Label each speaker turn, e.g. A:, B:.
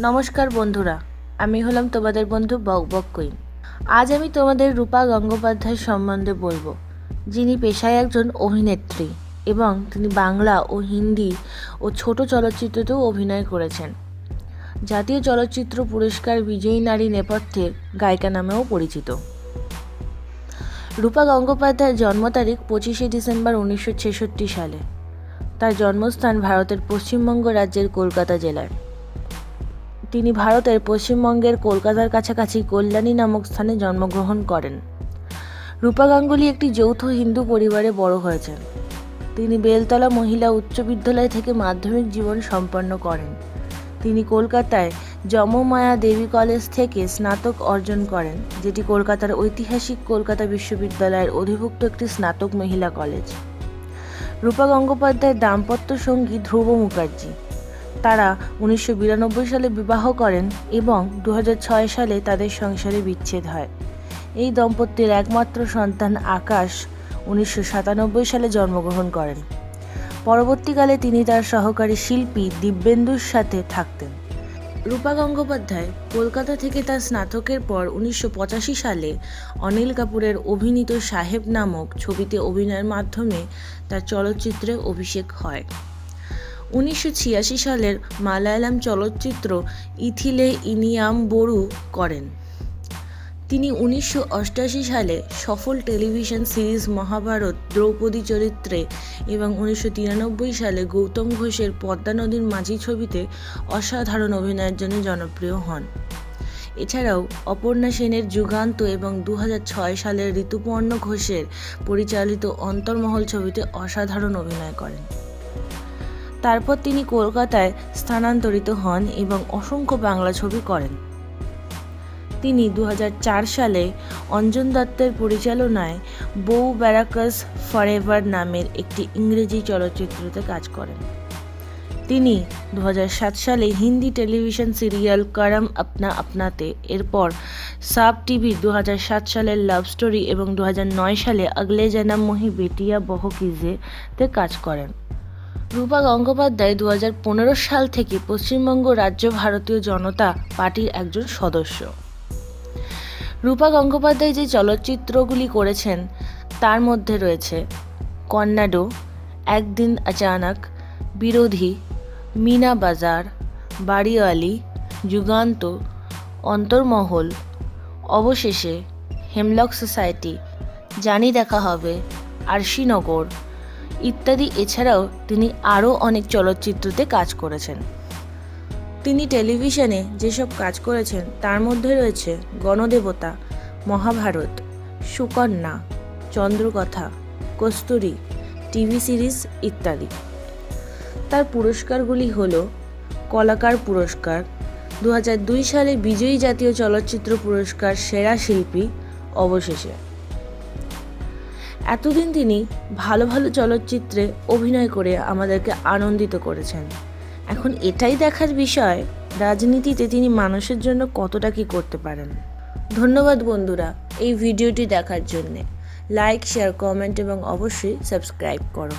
A: নমস্কার বন্ধুরা, আমি হলাম তোমাদের বন্ধু বক বক কুইন। আজ আমি তোমাদের রূপা গঙ্গোপাধ্যায় সম্বন্ধে বলবো, যিনি পেশায় একজন অভিনেত্রী এবং তিনি বাংলা ও হিন্দি ও ছোট চলচ্চিত্রতেও অভিনয় করেছেন। জাতীয় চলচ্চিত্র পুরস্কার বিজয়ী নারী নেপথ্যের গায়িকা নামেও পরিচিত। রূপা গঙ্গোপাধ্যায়ের জন্ম তারিখ 25শে ডিসেম্বর 1966 সালে। তার জন্মস্থান ভারতের পশ্চিমবঙ্গ রাজ্যের কলকাতা জেলায়। তিনি ভারতের পশ্চিমবঙ্গের কলকাতার কাছাকাছি কল্যাণী নামক স্থানে জন্মগ্রহণ করেন। রূপা গাঙ্গুলি একটি যৌথ হিন্দু পরিবারে বড় হয়েছেন। তিনি বেলতলা মহিলা উচ্চ বিদ্যালয় থেকে মাধ্যমিক জীবন সম্পন্ন করেন। তিনি কলকাতায় যমমায়া দেবী কলেজ থেকে স্নাতক অর্জন করেন, যেটি কলকাতার ঐতিহাসিক কলকাতা বিশ্ববিদ্যালয়ের অধিভুক্ত একটি স্নাতক মহিলা কলেজ। রূপা গঙ্গোপাধ্যায়ের দাম্পত্য সঙ্গী ধ্রুব মুখার্জি। তারা 1992 সালে বিবাহ করেন এবং 2006 সালে তাদের সংসারে বিচ্ছেদ হয়। এই দম্পতির একমাত্র সন্তান আকাশ 1997 সালে জন্মগ্রহণ করেন। পরবর্তীকালে তিনি তার সহকারী শিল্পী দিব্যেন্দুর সাথে থাকতেন। রূপা গঙ্গোপাধ্যায় কলকাতা থেকে তার স্নাতকের পর 1985 সালে অনিল কাপুরের অভিনীত সাহেব নামক ছবিতে অভিনয়ের মাধ্যমে তার চলচ্চিত্রে অভিষেক হয়। 1986 সালের মালায়ালাম চলচ্চিত্র ইথিলে ইনিয়ামবোরু করেন। তিনি 1988 সালে সফল টেলিভিশন সিরিজ মহাভারত দ্রৌপদী চরিত্রে এবং 1993 সালে গৌতম ঘোষের পদ্মা নদীর মাঝি ছবিতে অসাধারণ অভিনয়ের জন্য জনপ্রিয় হন। এছাড়াও অপর্ণা সেনের যুগান্ত এবং 2006 সালের ঋতুপর্ণ ঘোষের পরিচালিত অন্তর্মহল ছবিতে অসাধারণ অভিনয় করেন। তারপর তিনি কলকাতায় স্থানান্তরিত হন এবং অসংখ্য বাংলা ছবি করেন। তিনি 2004 সালে অঞ্জন দত্তের পরিচালনায় বউ ব্যারাকাস ফরএভার নামের একটি ইংরেজি চলচ্চিত্রতে কাজ করেন। তিনি 2007 সালে হিন্দি টেলিভিশন সিরিয়াল করম আপনা আপনাতে, এরপর সাব টিভি 2007 সালের লাভ স্টোরি এবং 2009 সালে আগলে জনম মোহি বেটিয়া বহকিজে তে কাজ করেন। রূপা গঙ্গোপাধ্যায় 2015 সাল থেকে পশ্চিমবঙ্গ রাজ্য ভারতীয় জনতা পার্টির একজন সদস্য। রূপা গঙ্গোপাধ্যায় যে চলচ্চিত্রগুলি করেছেন তার মধ্যে রয়েছে কন্নাডো, একদিন আচানক, বিরোধী, মিনা বাজার, বাড়িওয়ালি, যুগান্ত, অন্তর্মহল, অবশেষে, হেমলক সোসাইটি, জানি দেখা হবে, আরশিনগর ইত্যাদি। এছাড়াও তিনি আরও অনেক চলচ্চিত্রতে কাজ করেছেন। তিনি টেলিভিশনে যেসব কাজ করেছেন তার মধ্যে রয়েছে গণদেবতা, মহাভারত, সুকন্যা, চন্দ্রকথা, কস্তুরী, টিভি সিরিজ ইত্যাদি। তার পুরস্কারগুলি হল কলাকার পুরস্কার, 2002 সালে বিজয়ী জাতীয় চলচ্চিত্র পুরস্কার সেরা শিল্পী, অবশেষে। এতদিন তিনি ভালো ভালো চলচ্চিত্রে অভিনয় করে আমাদেরকে আনন্দিত করেছেন। এখন এটাই দেখার বিষয় রাজনীতিতে তিনি মানুষের জন্য কতটা কি করতে পারেন। ধন্যবাদ বন্ধুরা এই ভিডিওটি দেখার জন্যে। লাইক, শেয়ার, কমেন্ট এবং অবশ্যই সাবস্ক্রাইব করো।